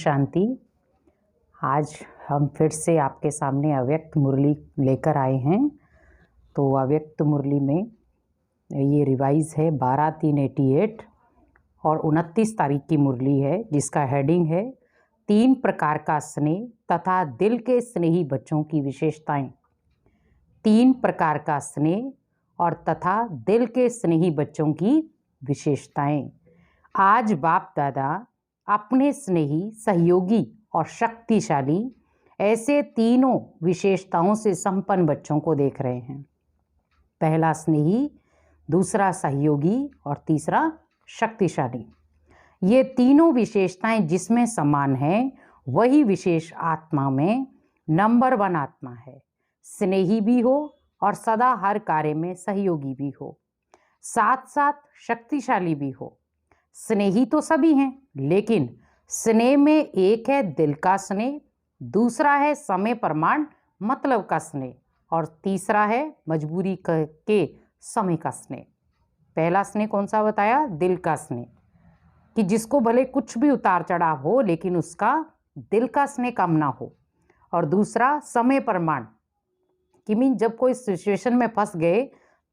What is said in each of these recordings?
शांति। आज हम फिर से आपके सामने अव्यक्त मुरली लेकर आए हैं। तो अव्यक्त मुरली में ये रिवाइज़ है 12/3/88 और 29 तारीख की मुरली है, जिसका हेडिंग है 3 प्रकार का स्नेह तथा दिल के स्नेही बच्चों की विशेषताएं। 3 प्रकार का स्नेह और तथा दिल के स्नेही बच्चों की विशेषताएं। आज बाप दादा अपने स्नेही, सहयोगी और शक्तिशाली ऐसे तीनों विशेषताओं से संपन्न बच्चों को देख रहे हैं। पहला स्नेही, दूसरा सहयोगी और तीसरा शक्तिशाली। ये तीनों विशेषताएं जिसमें समान हैं, वही विशेष आत्मा में नंबर 1 आत्मा है। स्नेही भी हो और सदा हर कार्य में सहयोगी भी हो, साथ साथ शक्तिशाली भी हो। स्नेही तो सभी हैं, लेकिन स्नेह में एक है दिल का स्नेह, दूसरा है समय प्रमाण मतलब का स्नेह और तीसरा है मजबूरी के समय का स्नेह। पहला स्नेह कौन सा बताया? दिल का स्नेह, कि जिसको भले कुछ भी उतार चढ़ाव हो लेकिन उसका दिल का स्नेह कम ना हो। और दूसरा समय प्रमाण, कि मीन जब कोई सिचुएशन में फंस गए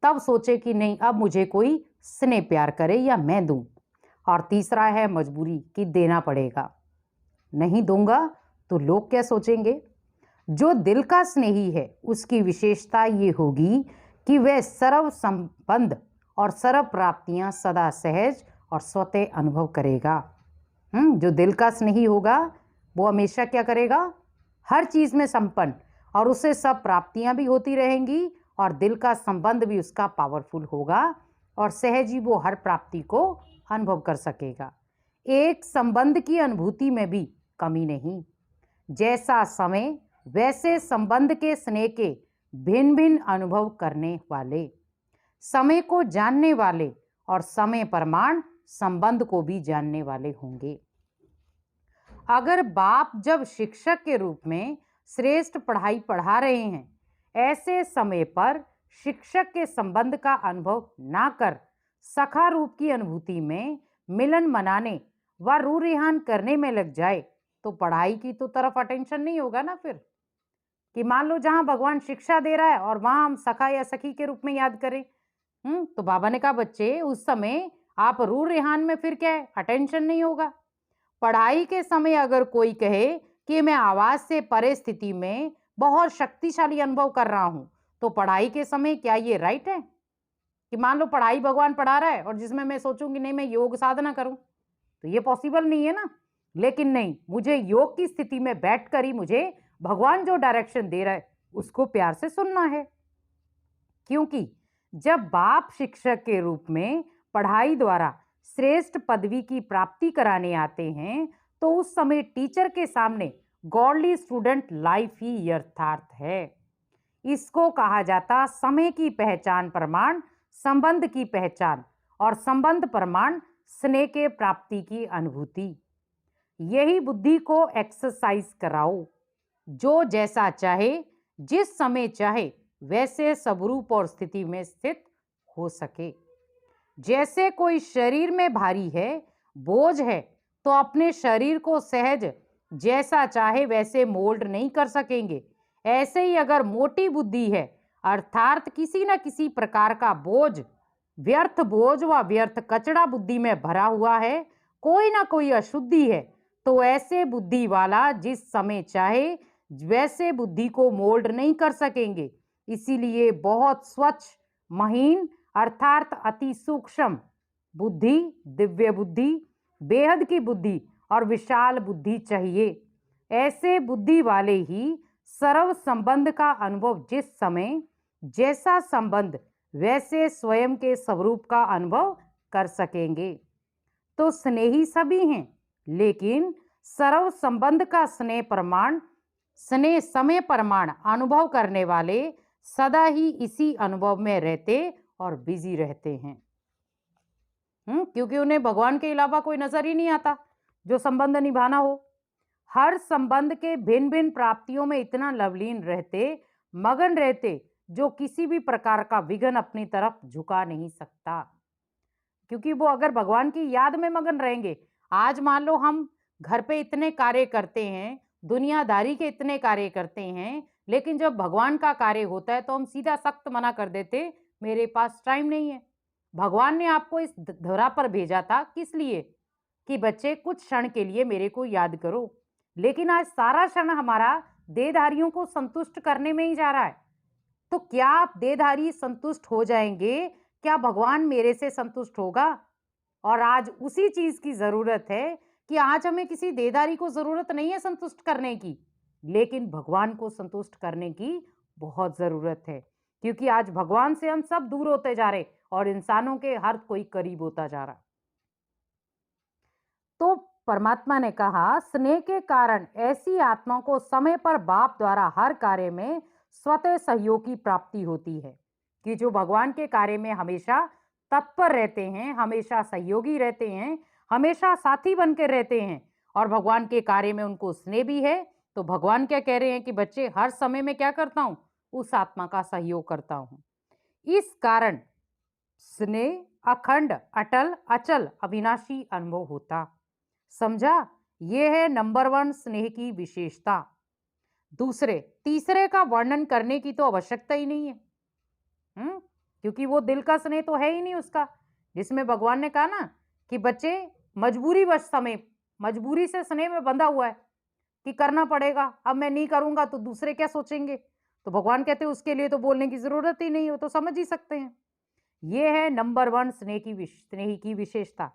तब सोचे कि नहीं, अब मुझे कोई स्नेह प्यार करे या मैं दूं। और तीसरा है मजबूरी, कि देना पड़ेगा, नहीं दूंगा तो लोग क्या सोचेंगे। जो दिल का स्नेही है उसकी विशेषता ये होगी कि वह सर्व संबंध और सर्व प्राप्तियां सदा सहज और स्वतः अनुभव करेगा। जो दिल का स्नेही होगा वो हमेशा क्या करेगा? हर चीज़ में संपन्न, और उससे सब प्राप्तियां भी होती रहेंगी और दिल का संबंध भी उसका पावरफुल होगा और सहज ही वो हर प्राप्ति को अनुभव कर सकेगा। एक संबंध की अनुभूति में भी कमी नहीं। जैसा समय वैसे संबंध के स्नेह के भिन्न भिन्न अनुभव करने वाले, समय को जानने वाले और समय प्रमाण संबंध को भी जानने वाले होंगे। अगर बाप जब शिक्षक के रूप में श्रेष्ठ पढ़ाई पढ़ा रहे हैं, ऐसे समय पर शिक्षक के संबंध का अनुभव ना कर सखा रूप की अनुभूति में मिलन मनाने व रू रिहान करने में लग जाए तो पढ़ाई की तो तरफ अटेंशन नहीं होगा ना। फिर कि मान लो जहां भगवान शिक्षा दे रहा है और वहां हम सखा या सखी के रूप में याद करें, तो बाबा ने कहा बच्चे उस समय आप रू रिहान में फिर क्या है, अटेंशन नहीं होगा। पढ़ाई के समय अगर कोई कहे कि मैं आवाज से परे स्थिति में बहुत शक्तिशाली अनुभव कर रहा हूं, तो पढ़ाई के समय क्या ये राइट है? कि मान लो पढ़ाई भगवान पढ़ा रहा है और जिसमें मैं सोचूंगी नहीं मैं योग साधना करूं, तो ये पॉसिबल नहीं है ना। लेकिन नहीं, मुझे योग की स्थिति में बैठकर ही मुझे भगवान जो डायरेक्शन दे रहा है उसको प्यार से सुनना है। क्योंकि जब बाप शिक्षक के रूप में पढ़ाई द्वारा श्रेष्ठ पदवी की प्राप्ति कराने आते हैं, तो उस समय टीचर के सामने गॉडली स्टूडेंट लाइफ ही यथार्थ है। इसको कहा जाता समय की पहचान प्रमाण, संबंध की पहचान और संबंध प्रमाण स्नेह के प्राप्ति की अनुभूति। यही बुद्धि को एक्सरसाइज कराओ। जो जैसा चाहे, जिस समय चाहे वैसे स्वरूप और स्थिति में स्थित हो सके। जैसे कोई शरीर में भारी है, बोझ है, तो अपने शरीर को सहज जैसा चाहे वैसे मोल्ड नहीं कर सकेंगे। ऐसे ही अगर मोटी बुद्धि है, अर्थात किसी न किसी प्रकार का बोझ, व्यर्थ बोझ व व्यर्थ कचड़ा बुद्धि में भरा हुआ है, कोई ना कोई अशुद्धि है, तो ऐसे बुद्धि वाला जिस समय चाहे वैसे बुद्धि को मोल्ड नहीं कर सकेंगे। इसीलिए बहुत स्वच्छ, महीन अर्थात अति सूक्ष्म बुद्धि, दिव्य बुद्धि, बेहद की बुद्धि और विशाल बुद्धि चाहिए। ऐसे बुद्धि वाले ही सर्व संबंध का अनुभव, जिस समय जैसा संबंध वैसे स्वयं के स्वरूप का अनुभव कर सकेंगे। तो स्नेही सभी हैं, लेकिन सर्व संबंध का स्नेह प्रमाण, स्नेह समय प्रमाण अनुभव करने वाले सदा ही इसी अनुभव में रहते और बिजी रहते हैं। क्योंकि उन्हें भगवान के अलावा कोई नजर ही नहीं आता जो संबंध निभाना हो। हर संबंध के भिन्न भिन्न प्राप्तियों में इतना लवलीन रहते, मगन रहते, जो किसी भी प्रकार का विघ्न अपनी तरफ झुका नहीं सकता। क्योंकि वो अगर भगवान की याद में मगन रहेंगे, आज मान लो हम घर पे इतने कार्य करते हैं, दुनियादारी के इतने कार्य करते हैं, लेकिन जब भगवान का कार्य होता है तो हम सीधा सख्त मना कर देते, मेरे पास टाइम नहीं है। भगवान ने आपको इस धरा पर भेजा था किस लिए? कि बच्चे कुछ क्षण के लिए मेरे को याद करो। लेकिन आज सारा क्षण हमारा देहधारियों को संतुष्ट करने में ही जा रहा है। तो क्या आप देहधारी संतुष्ट हो जाएंगे? क्या भगवान मेरे से संतुष्ट होगा? और आज उसी चीज की जरूरत है कि आज हमें किसी देहधारी को जरूरत नहीं है संतुष्ट करने की, लेकिन भगवान को संतुष्ट करने की बहुत जरूरत है। क्योंकि आज भगवान से हम सब दूर होते जा रहे और इंसानों के हर कोई करीब होता जा रहा। तो परमात्मा ने कहा, स्नेह के कारण ऐसी आत्मा को समय पर बाप द्वारा हर कार्य में स्वतः सहयोग की प्राप्ति होती है। कि जो भगवान के कार्य में हमेशा तत्पर रहते हैं, हमेशा सहयोगी रहते हैं, हमेशा साथी बनकर रहते हैं और भगवान के कार्य में उनको स्नेह भी है, तो भगवान क्या कह रहे हैं कि बच्चे हर समय में क्या करता हूं? उस आत्मा का सहयोग करता हूं। इस कारण स्नेह अखंड, अटल, अचल, अविनाशी अनुभव होता। समझा? यह है नंबर 1 स्नेह की विशेषता। दूसरे तीसरे का वर्णन करने की तो आवश्यकता ही नहीं है। क्योंकि वो दिल का स्नेह तो है ही नहीं उसका, जिसमें भगवान ने कहा ना कि बच्चे मजबूरी से स्नेह में बंधा हुआ है कि करना पड़ेगा, अब मैं नहीं करूंगा तो दूसरे क्या सोचेंगे। तो भगवान कहते हैं उसके लिए तो बोलने की जरूरत ही नहीं हो, तो समझ ही सकते हैं। ये है नंबर 1 स्नेह की विशेषता।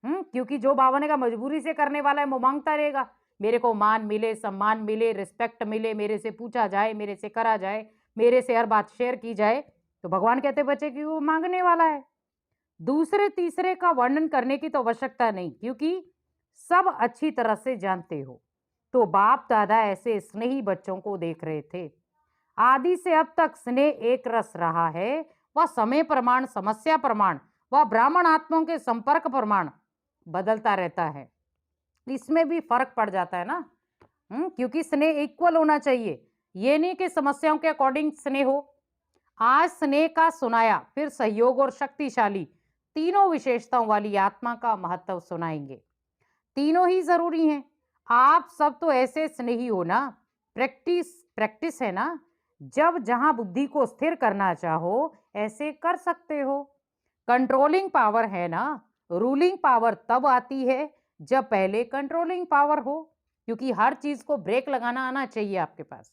क्योंकि जो भावना का मजबूरी से करने वाला है वो मांगता रहेगा, मेरे को मान मिले, सम्मान मिले, रिस्पेक्ट मिले, मेरे से पूछा जाए, मेरे से करा जाए, मेरे से हर बात शेयर की जाए। तो भगवान कहते बच्चे कि वो मांगने वाला है। दूसरे तीसरे का वर्णन करने की तो आवश्यकता नहीं, क्योंकि सब अच्छी तरह से जानते हो। तो बाप दादा ऐसे स्नेही बच्चों को देख रहे थे। आदि से अब तक स्नेह एक रस रहा है। वह समय प्रमाण, समस्या प्रमाण, वह ब्राह्मण आत्माओं के संपर्क प्रमाण बदलता रहता है। इसमें भी फर्क पड़ जाता है ना। क्योंकि स्नेह इक्वल होना चाहिए, ये नहीं कि समस्याओं के अकॉर्डिंग स्नेह हो। आज स्नेह का सुनाया, फिर सहयोग और शक्तिशाली तीनों विशेषताओं वाली आत्मा का महत्व सुनाएंगे। तीनों ही जरूरी हैं। आप सब तो ऐसे स्नेही हो ना, प्रैक्टिस है ना। जब जहां बुद्धि को स्थिर करना चाहो ऐसे कर सकते हो। कंट्रोलिंग पावर है ना, रूलिंग पावर तब आती है जब पहले कंट्रोलिंग पावर हो, क्योंकि हर चीज को ब्रेक लगाना आना चाहिए आपके पास।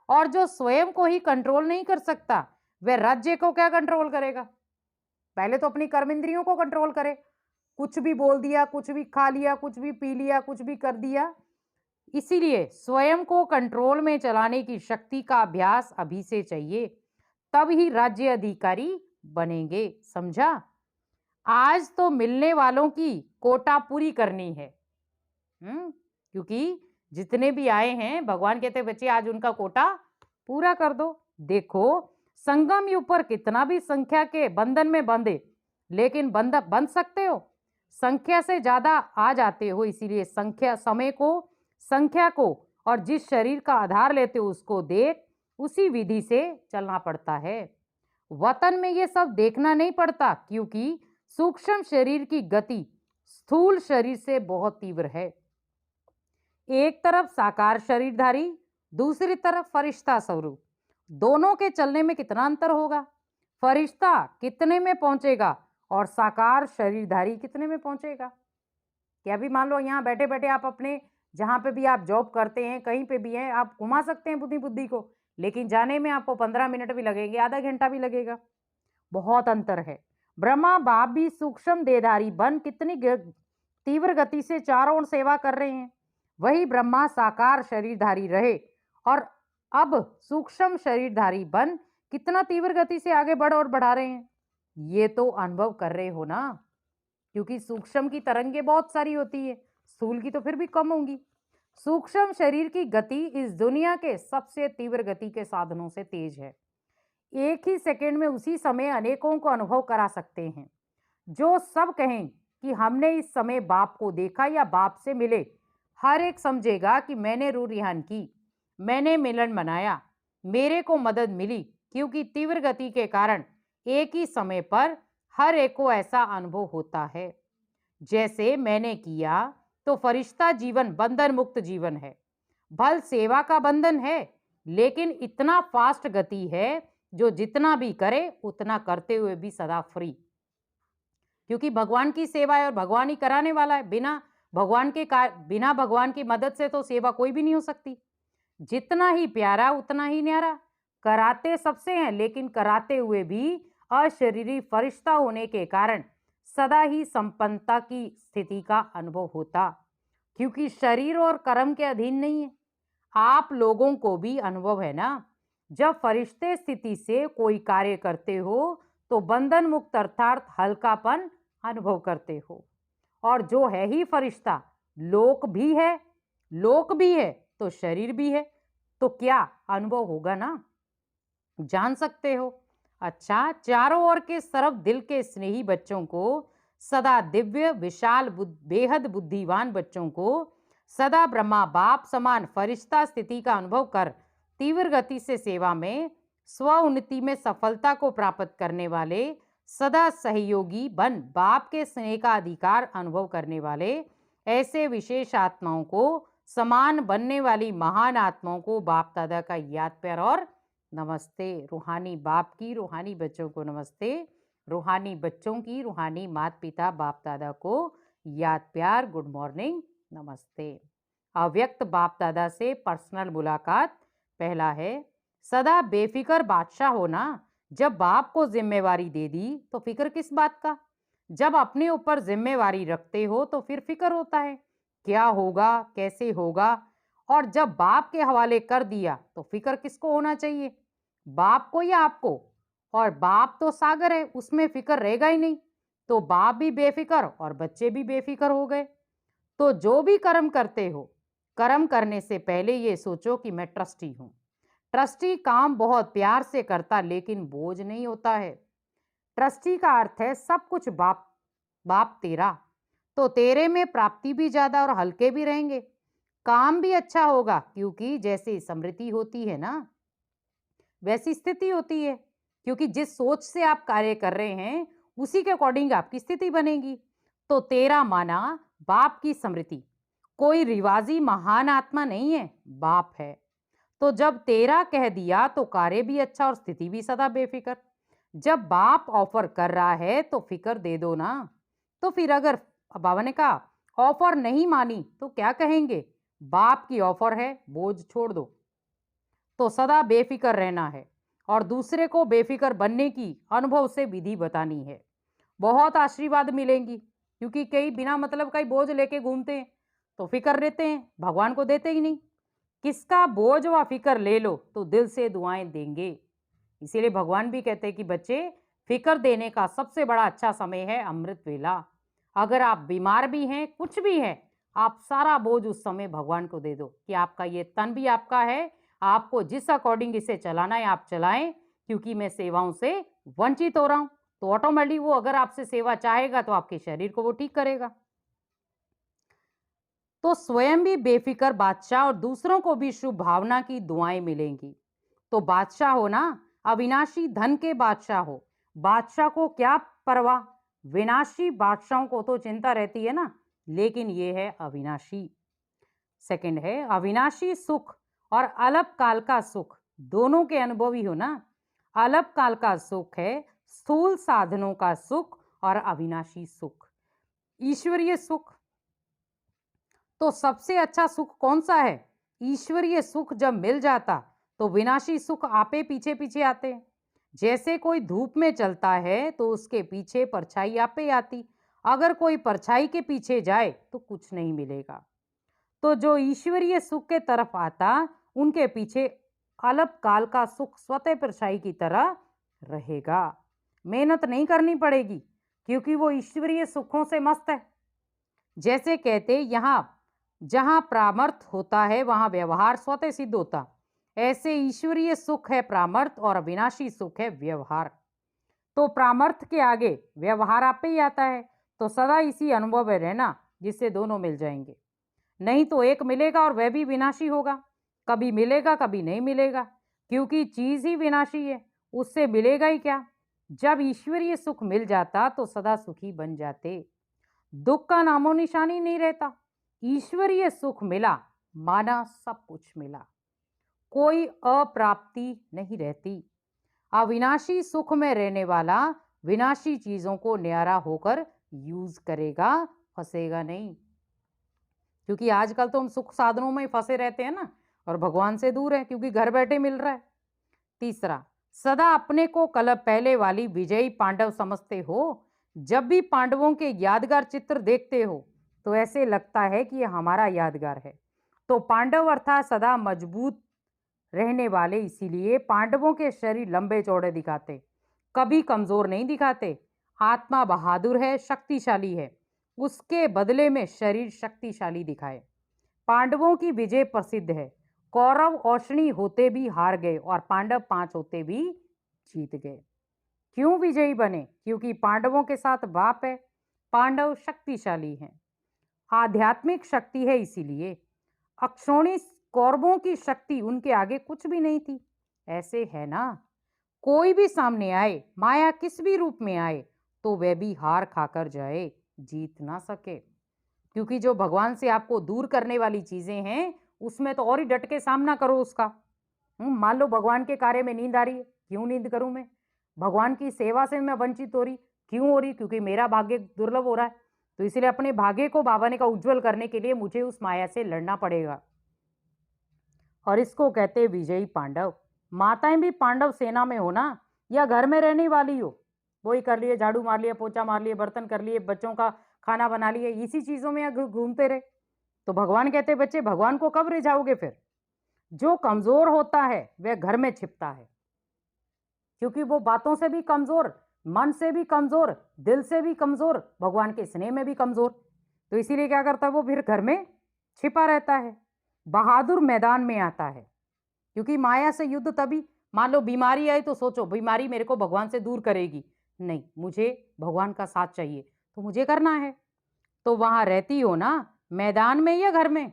और जो स्वयं को ही कंट्रोल नहीं कर सकता, वह राज्य को क्या कंट्रोल करेगा? पहले तो अपनी कर्म इंद्रियों को कंट्रोल करे। कुछ भी बोल दिया, कुछ भी खा लिया, कुछ भी पी लिया, कुछ भी कर दिया। इसीलिए स्वयं को कंट्रोल में चलाने की शक्ति का अभ्यास अभी से चाहिए, तब ही राज्य अधिकारी बनेंगे। समझा? आज तो मिलने वालों की कोटा पूरी करनी है। क्योंकि जितने भी आए हैं, भगवान कहते बच्चे आज उनका कोटा पूरा कर दो। देखो, संगम युग पर कितना भी संख्या के बंधन में बंधे, लेकिन बंध सकते हो, संख्या से ज्यादा आ जाते हो। इसीलिए संख्या को और जिस शरीर का आधार लेते हो उसको देख उसी विधि से चलना पड़ता है। वतन में ये सब देखना नहीं पड़ता, क्योंकि सूक्ष्म शरीर की गति स्थूल शरीर से बहुत तीव्र है। एक तरफ साकार शरीरधारी, दूसरी तरफ फरिश्ता स्वरूप, दोनों के चलने में कितना अंतर होगा? फरिश्ता कितने में पहुंचेगा और साकार शरीरधारी कितने में पहुंचेगा? क्या भी मान लो यहाँ बैठे बैठे आप अपने जहां पे भी आप जॉब करते हैं, कहीं पे भी हैं, आप घुमा सकते हैं बुद्धि को, लेकिन जाने में आपको 15 मिनट भी लगेंगे, आधा घंटा भी लगेगा। बहुत अंतर है। ब्रह्मा बाप भी सूक्ष्म देहधारी बन कितनी तीव्र गति से चारों ओर सेवा कर रहे हैं। वही ब्रह्मा साकार शरीरधारी रहे और अब सूक्ष्म शरीरधारी बन कितना तीव्र गति से आगे बढ़ा रहे हैं। ये तो अनुभव कर रहे हो ना, क्योंकि सूक्ष्म की तरंगे बहुत सारी होती है, स्थूल की तो फिर भी कम होंगी। सूक्ष्म शरीर की गति इस दुनिया के सबसे तीव्र गति के साधनों से तेज है। एक ही सेकंड में उसी समय अनेकों को अनुभव करा सकते हैं। जो सब कहें कि हमने इस समय बाप को देखा या बाप से मिले, हर एक समझेगा कि मैंने रूह रिहान की, मैंने मिलन मनाया, मेरे को मदद मिली, क्योंकि तीव्र गति के कारण एक ही समय पर हर एक को ऐसा अनुभव होता है। जैसे मैंने किया, तो फरिश्ता जीवन बंधन मुक्त जीवन है। भल सेवा का बंधन है, लेकिन इतना फास्ट गति है जो जितना भी करे उतना करते हुए भी सदा फ्री, क्योंकि भगवान की सेवा है और भगवान ही कराने वाला है। बिना भगवान की मदद से तो सेवा कोई भी नहीं हो सकती। जितना ही प्यारा उतना ही न्यारा, कराते सबसे हैं लेकिन कराते हुए भी अशरीरी फरिश्ता होने के कारण सदा ही संपन्नता की स्थिति का अनुभव होता, क्योंकि शरीर और कर्म के अधीन नहीं है। आप लोगों को भी अनुभव है ना, जब फरिश्ते स्थिति से कोई कार्य करते हो तो बंधन मुक्त अर्थात हल्कापन अनुभव करते हो। और जो है ही फरिश्ता लोक भी है तो शरीर भी है, तो क्या अनुभव होगा ना, जान सकते हो। अच्छा, चारों ओर के सरफ दिल के स्नेही बच्चों को, सदा दिव्य विशाल बेहद बुद्धिमान बच्चों को, सदा ब्रह्मा बाप समान फरिश्ता स्थिति का अनुभव कर तीव्र गति से सेवा में स्व उन्नति में सफलता को प्राप्त करने वाले, सदा सहयोगी बन बाप के स्नेह का अधिकार अनुभव करने वाले ऐसे विशेष आत्माओं को, समान बनने वाली महान आत्माओं को बाप दादा का याद प्यार और नमस्ते। रूहानी बाप की रूहानी बच्चों को नमस्ते, रूहानी बच्चों की रूहानी माता पिता बाप दादा को याद प्यार गुड मॉर्निंग नमस्ते। अव्यक्त बाप दादा से पर्सनल मुलाकात। पहला है, सदा बेफिक्र बादशाह होना। जब बाप को जिम्मेवारी दे दी तो फिक्र किस बात का। जब अपने ऊपर जिम्मेवारी रखते हो तो फिर फिक्र होता है क्या होगा कैसे होगा, और जब बाप के हवाले कर दिया तो फिक्र किसको होना चाहिए, बाप को या आपको। और बाप तो सागर है, उसमें फिक्र रहेगा ही नहीं, तो बाप भी बेफिक्र और बच्चे भी बेफिक्र हो गए। तो जो भी कर्म करते हो, कर्म करने से पहले ये सोचो कि मैं ट्रस्टी हूं। ट्रस्टी काम बहुत प्यार से करता लेकिन बोझ नहीं होता है। ट्रस्टी का अर्थ है सब कुछ बाप बाप तेरा, तो तेरे में प्राप्ति भी ज्यादा और हल्के भी रहेंगे, काम भी अच्छा होगा, क्योंकि जैसी स्मृति होती है ना वैसी स्थिति होती है, क्योंकि जिस सोच से आप कार्य कर रहे हैं उसी के अकॉर्डिंग आपकी स्थिति बनेगी। तो तेरा माना बाप की स्मृति, कोई रिवाजी महान आत्मा नहीं है, बाप है। तो जब तेरा कह दिया तो कार्य भी अच्छा और स्थिति भी सदा बेफिक्र। जब बाप ऑफर कर रहा है तो फिक्र दे दो ना। तो फिर अगर बाबा ने कहा ऑफर नहीं मानी तो क्या कहेंगे, बाप की ऑफर है बोझ छोड़ दो। तो सदा बेफिक्र रहना है और दूसरे को बेफिक्र बनने की अनुभव से विधि बतानी है। बहुत आशीर्वाद मिलेंगी, क्योंकि कई बिना मतलब का ही बोझ लेके घूमते हैं तो फिक्र रहते हैं, भगवान को देते ही नहीं। किसका बोझ व फिक्र ले लो तो दिल से दुआएं देंगे। इसीलिए भगवान भी कहते हैं कि बच्चे, फिक्र देने का सबसे बड़ा अच्छा समय है अमृत वेला। अगर आप बीमार भी हैं, कुछ भी है, आप सारा बोझ उस समय भगवान को दे दो कि आपका ये तन भी आपका है, आपको जिस अकॉर्डिंग इसे चलाना है आप चलाएं, क्योंकि मैं सेवाओं से वंचित हो रहा हूं। तो ऑटोमेटिक वो अगर आपसे सेवा चाहेगा तो आपके शरीर को वो ठीक करेगा। तो स्वयं भी बेफिक्र बादशाह और दूसरों को भी शुभ भावना की दुआएं मिलेंगी। तो बादशाह हो ना, अविनाशी धन के बादशाह हो। बादशाह को क्या परवाह, विनाशी बादशाहों को तो चिंता रहती है ना, लेकिन ये है अविनाशी। सेकंड है अविनाशी सुख और अल्प काल का सुख, दोनों के अनुभवी हो ना। अल्प काल का सुख है स्थूल साधनों का सुख और अविनाशी सुख ईश्वरीय सुख। तो सबसे अच्छा सुख कौन सा है, ईश्वरीय सुख जब मिल जाता तो विनाशी सुख आपे पीछे पीछे आते हैं। जैसे कोई धूप में चलता है तो उसके पीछे परछाई आपे आती, अगर कोई परछाई के पीछे जाए तो कुछ नहीं मिलेगा। तो जो ईश्वरीय सुख के तरफ आता उनके पीछे अल्प काल का सुख स्वतः परछाई की तरह रहेगा। मेहनत नहीं करनी पड़ेगी क्योंकि वो ईश्वरीय सुखों से मस्त है। जैसे कहते यहाँ जहाँ प्रामर्थ होता है वहाँ व्यवहार स्वतः सिद्ध होता, ऐसे ईश्वरीय सुख है प्रामर्थ और अविनाशी सुख है व्यवहार। तो प्रामर्थ के आगे व्यवहार आप पे ही आता है, तो सदा इसी अनुभव में रहना जिससे दोनों मिल जाएंगे। नहीं तो एक मिलेगा और वह भी विनाशी होगा, कभी मिलेगा कभी नहीं मिलेगा, क्योंकि चीज ही विनाशी है, उससे मिलेगा ही क्या। जब ईश्वरीय सुख मिल जाता तो सदा सुखी बन जाते, दुख का नामो निशान ही नहीं रहता। ईश्वरीय सुख मिला, माना सब कुछ मिला। कोई अप्राप्ति नहीं रहती। अविनाशी सुख में रहने वाला विनाशी चीजों को न्यारा होकर यूज करेगा, फंसेगा नहीं। क्योंकि आजकल तो हम सुख साधनों में फंसे रहते हैं ना, और भगवान से दूर है क्योंकि घर बैठे मिल रहा है। तीसरा, सदा अपने को कल पहले वाली विजयी पांडव समझते हो। जब भी पांडवों के यादगार चित्र देखते हो तो ऐसे लगता है कि यह हमारा यादगार है। तो पांडव अर्थात सदा मजबूत रहने वाले, इसीलिए पांडवों के शरीर लंबे चौड़े दिखाते, कभी कमजोर नहीं दिखाते। आत्मा बहादुर है, शक्तिशाली है, उसके बदले में शरीर शक्तिशाली दिखाए। पांडवों की विजय प्रसिद्ध है। कौरव औषणी होते भी हार गए और पांडव 5 होते भी जीत गए। क्यों विजयी बने? क्योंकि पांडवों के साथ बाप है, पांडव शक्तिशाली हैं, आध्यात्मिक शक्ति है। इसीलिए अक्षौणी कौरवों की शक्ति उनके आगे कुछ भी नहीं थी। ऐसे है ना, कोई भी सामने आए, माया किस भी रूप में आए, तो वह भी हार खाकर जाए, जीत ना सके। क्योंकि जो भगवान से आपको दूर करने वाली चीजें हैं, उसमें तो और ही डट के सामना करो उसका। मान लो भगवान के कार्य में नींद आ रही है, क्यों नींद करूं मैं? भगवान की सेवा से मैं वंचित हो रही, क्यों हो रही? क्योंकि मेरा भाग्य दुर्लभ हो रहा है। तो इसलिए अपने भाग्य को बाबा ने का उज्जवल करने के लिए मुझे उस माया से लड़ना पड़ेगा। और इसको कहते विजयी पांडव। माताएं भी पांडव सेना में हो ना, या घर में रहने वाली हो, वही कर लिए, झाड़ू मार लिया, पोछा मार लिए, बर्तन कर लिए, बच्चों का खाना बना लिए, इसी चीजों में घूमते रहे, तो भगवान कहते बच्चे भगवान को कब रिझाओगे फिर? जो कमजोर होता है वह घर में छिपता है, क्योंकि वो बातों से भी कमजोर, मन से भी कमजोर, दिल से भी कमजोर, भगवान के स्नेह में भी कमजोर। तो इसीलिए क्या करता है वो? फिर घर में छिपा रहता है। बहादुर मैदान में आता है, क्योंकि माया से युद्ध तभी, मान लो बीमारी आई तो सोचो बीमारी मेरे को भगवान से दूर करेगी, नहीं, मुझे भगवान का साथ चाहिए, तो मुझे करना है। तो वहां रहती हो ना, मैदान में या घर में?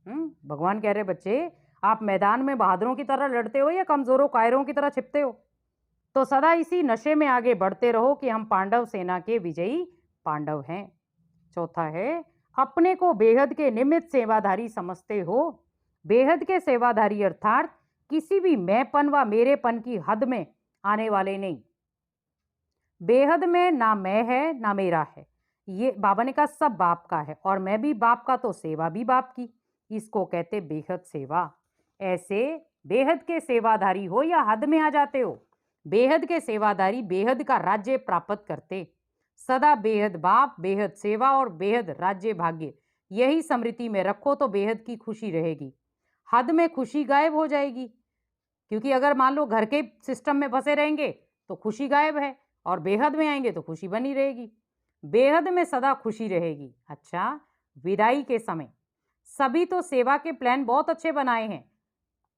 भगवान कह रहे बच्चे आप मैदान में बहादुरों की तरह लड़ते हो या कमजोरों कायरों की तरह छिपते हो? तो सदा इसी नशे में आगे बढ़ते रहो कि हम पांडव सेना के विजयी पांडव हैं। चौथा है, अपने को बेहद के निमित्त सेवाधारी समझते हो। बेहद के सेवाधारी अर्थात किसी भी मैंपन व मेरेपन की हद में आने वाले नहीं। बेहद में ना मैं है ना मेरा है, ये बाबा ने कहा सब बाप का है, और मैं भी बाप का तो सेवा भी बाप की। इसको कहते बेहद सेवा। ऐसे बेहद के सेवाधारी हो या हद में आ जाते हो। बेहद के सेवाधारी बेहद का राज्य प्राप्त करते। सदा बेहद बाप, बेहद सेवा और बेहद राज्य भाग्य, यही स्मृति में रखो तो बेहद की खुशी रहेगी। हद में खुशी गायब हो जाएगी, क्योंकि अगर मान लो घर के सिस्टम में फंसे रहेंगे तो खुशी गायब है, और बेहद में आएंगे तो खुशी बनी रहेगी। बेहद में सदा खुशी रहेगी। अच्छा, विदाई के समय सभी तो सेवा के प्लान बहुत अच्छे बनाए हैं।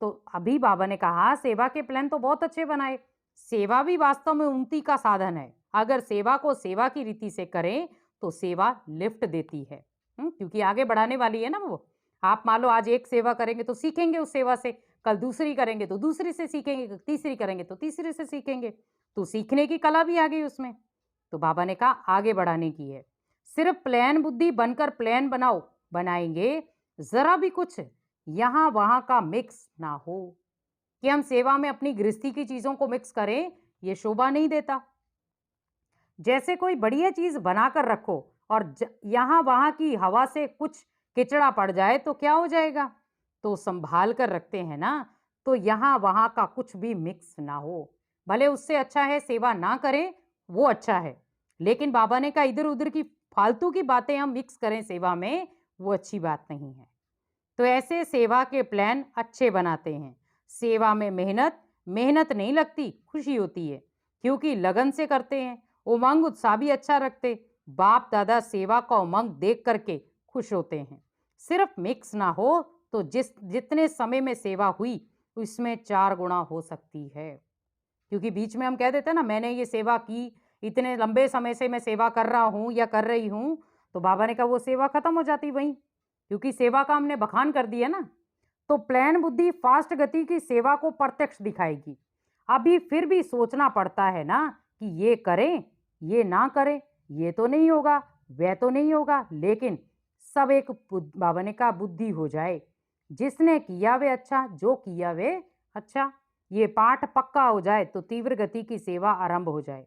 तो अभी बाबा ने कहा सेवा के प्लान तो बहुत अच्छे बनाए, सेवा भी वास्तव में उन्नति का साधन है। अगर सेवा को सेवा की रीति से करें तो सेवा लिफ्ट देती है, क्योंकि आगे बढ़ाने वाली है ना वो। आप मान लो आज एक सेवा करेंगे तो सीखेंगे उस सेवा से, कल दूसरी करेंगे तो दूसरी से सीखेंगे, तीसरी करेंगे तो तीसरी से सीखेंगे, तो सीखने की कला भी आ गई उसमें। तो बाबा ने कहा आगे बढ़ाने की है। सिर्फ प्लान बुद्धि बनकर प्लान बनाएंगे, जरा भी कुछ यहां वहां का मिक्स ना हो, कि हम सेवा में अपनी गृहस्थी की चीजों को मिक्स करें, ये शोभा नहीं देता। जैसे कोई बढ़िया चीज बनाकर रखो और यहां वहां की हवा से कुछ किचड़ा पड़ जाए तो क्या हो जाएगा? तो संभाल कर रखते हैं ना, तो यहां वहां का कुछ भी मिक्स ना हो। भले उससे अच्छा है सेवा ना करें, वो अच्छा है, लेकिन बाबा ने कहा इधर उधर की फालतू की बातें हम मिक्स करें सेवा में, वो अच्छी बात नहीं है। तो ऐसे सेवा के प्लान अच्छे बनाते हैं। सेवा में मेहनत मेहनत नहीं लगती, खुशी होती है, क्योंकि लगन से करते हैं। उमंग उत्साह भी अच्छा रखते। बाप दादा सेवा का उमंग देख करके खुश होते हैं। सिर्फ मिक्स ना हो तो जितने समय में सेवा हुई उसमें 4 गुना हो सकती है। क्योंकि बीच में हम कह देते हैं ना मैंने ये सेवा की, इतने लंबे समय से मैं सेवा कर रहा हूं या कर रही हूं, तो बाबा ने कहा वो सेवा खत्म हो जाती वहीं, क्योंकि सेवा का हमने बखान कर दिया ना। तो प्लान बुद्धि फास्ट गति की सेवा को प्रत्यक्ष दिखाएगी। अभी फिर भी सोचना पड़ता है ना कि ये करें ये ना करें, ये तो नहीं होगा, वह तो नहीं होगा, लेकिन सब एक बाबने का बुद्धि हो जाए। जिसने किया वे अच्छा, जो किया वे अच्छा। ये पाठ पक्का हो जाए तो तीव्र गति की सेवा आरंभ हो जाए।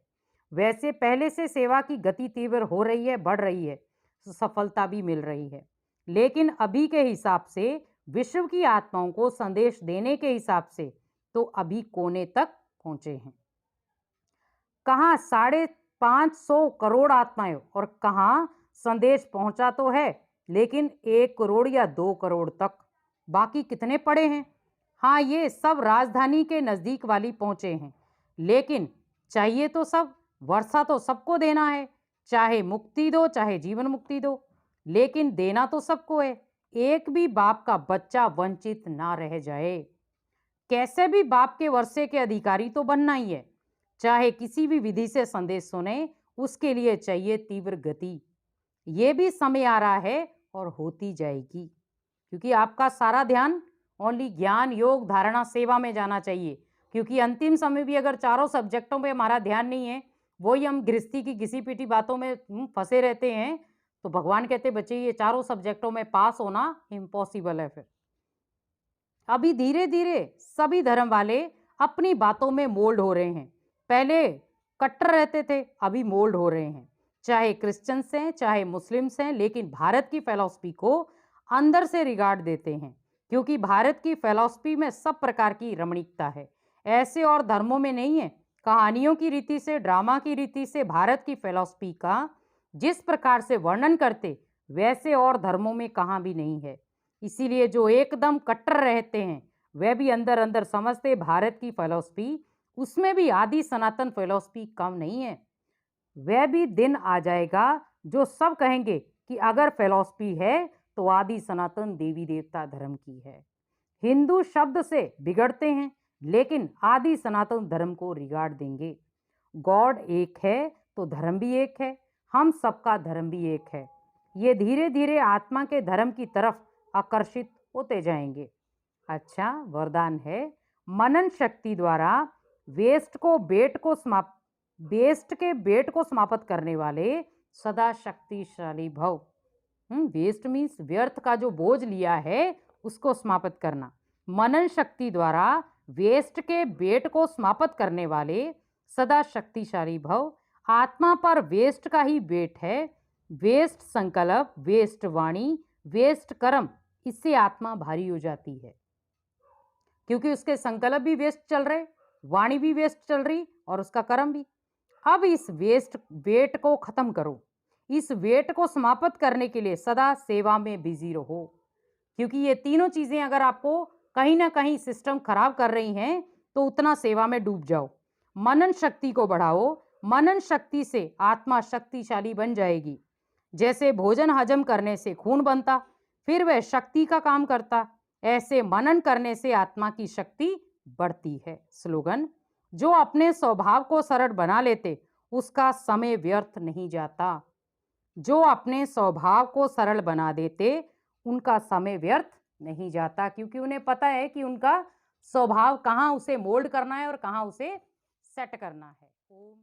वैसे पहले से सेवा की गति तीव्र हो रही है, बढ़ रही है, सफलता भी मिल रही है। लेकिन अभी के हिसाब से, विश्व की आत्माओं को संदेश देने के हिसाब से, तो अभी कोने तक पहुंचे हैं। कहाँ 550 करोड़ आत्माएं, और कहाँ संदेश पहुंचा तो है लेकिन 1 करोड़ या 2 करोड़ तक। बाकी कितने पड़े हैं? हाँ, ये सब राजधानी के नज़दीक वाली पहुंचे हैं। लेकिन चाहिए तो सब, वर्षा तो सबको देना है, चाहे मुक्ति दो चाहे जीवन मुक्ति दो, लेकिन देना तो सबको है। एक भी बाप का बच्चा वंचित ना रह जाए। कैसे भी बाप के वर्षे के अधिकारी तो बनना ही है। चाहे किसी भी विधि से संदेश सुने, उसके लिए चाहिए तीव्र गति। ये भी समय आ रहा है और होती जाएगी, क्योंकि आपका सारा ध्यान ओनली ज्ञान, योग, धारणा, सेवा में जाना चाहिए। क्योंकि अंतिम समय भी अगर चारों सब्जेक्टों पे हमारा ध्यान नहीं है, वही हम गृहस्थी की घिसी पीटी बातों में फंसे रहते हैं, तो भगवान कहते बच्चे ये चारों सब्जेक्टों में पास होना इम्पॉसिबल है। फिर अभी धीरे धीरे सभी धर्म वाले अपनी बातों में मोल्ड हो रहे हैं। पहले कट्टर रहते थे, अभी मोल्ड हो रहे हैं। चाहे क्रिश्चियंस हैं चाहे मुस्लिम्स हैं, लेकिन भारत की फिलॉसफी को अंदर से रिगार्ड देते हैं, क्योंकि भारत की फिलॉसफी में सब प्रकार की रमणीकता है। ऐसे और धर्मों में नहीं है। कहानियों की रीति से, ड्रामा की रीति से भारत की फिलॉसफी का जिस प्रकार से वर्णन करते, वैसे और धर्मों में कहाँ भी नहीं है। इसीलिए जो एकदम कट्टर रहते हैं, वह भी अंदर अंदर समझते भारत की फिलॉसफी, उसमें भी आदि सनातन फिलॉसफी कम नहीं है। वह भी दिन आ जाएगा जो सब कहेंगे कि अगर फिलॉसफी है तो आदि सनातन देवी देवता धर्म की है। हिंदू शब्द से बिगड़ते हैं, लेकिन आदि सनातन धर्म को रिगार्ड देंगे। गॉड एक है तो धर्म भी एक है, हम सबका धर्म भी एक है। ये धीरे धीरे आत्मा के धर्म की तरफ आकर्षित होते जाएंगे। अच्छा, वरदान है, मनन शक्ति द्वारा वेस्ट के बेट को समाप्त करने वाले सदा शक्तिशाली भव। वेस्ट मीन्स व्यर्थ का जो बोझ लिया है उसको समाप्त करना। मनन शक्ति द्वारा वेस्ट के बेट को समाप्त करने वाले सदा शक्तिशाली भव। आत्मा पर वेस्ट का ही बेट है। वेस्ट संकल्प, वेस्ट वाणी, वेस्ट कर्म, इससे आत्मा भारी हो जाती है, क्योंकि उसके संकल्प भी वेस्ट चल रहे, वाणी भी वेस्ट चल रही और उसका कर्म भी। अब इस वेस्ट वेट को खत्म करो। इस वेट को समाप्त करने के लिए सदा सेवा में बिजी रहो, क्योंकि ये तीनों चीजें अगर आपको कहीं ना कहीं सिस्टम खराब कर रही हैं, तो उतना सेवा में डूब जाओ। मनन शक्ति को बढ़ाओ। मनन शक्ति से आत्मा शक्तिशाली बन जाएगी। जैसे भोजन हजम करने से खून बनता, फिर वह शक्ति का काम करता, ऐसे मनन करने से आत्मा की शक्ति बढ़ती है। स्लोगन, जो अपने स्वभाव को सरल बना लेते उसका समय व्यर्थ नहीं जाता। जो अपने स्वभाव को सरल बना देते उनका समय व्यर्थ नहीं जाता, क्योंकि उन्हें पता है कि उनका स्वभाव कहाँ उसे मोल्ड करना है और कहाँ उसे सेट करना है। ओम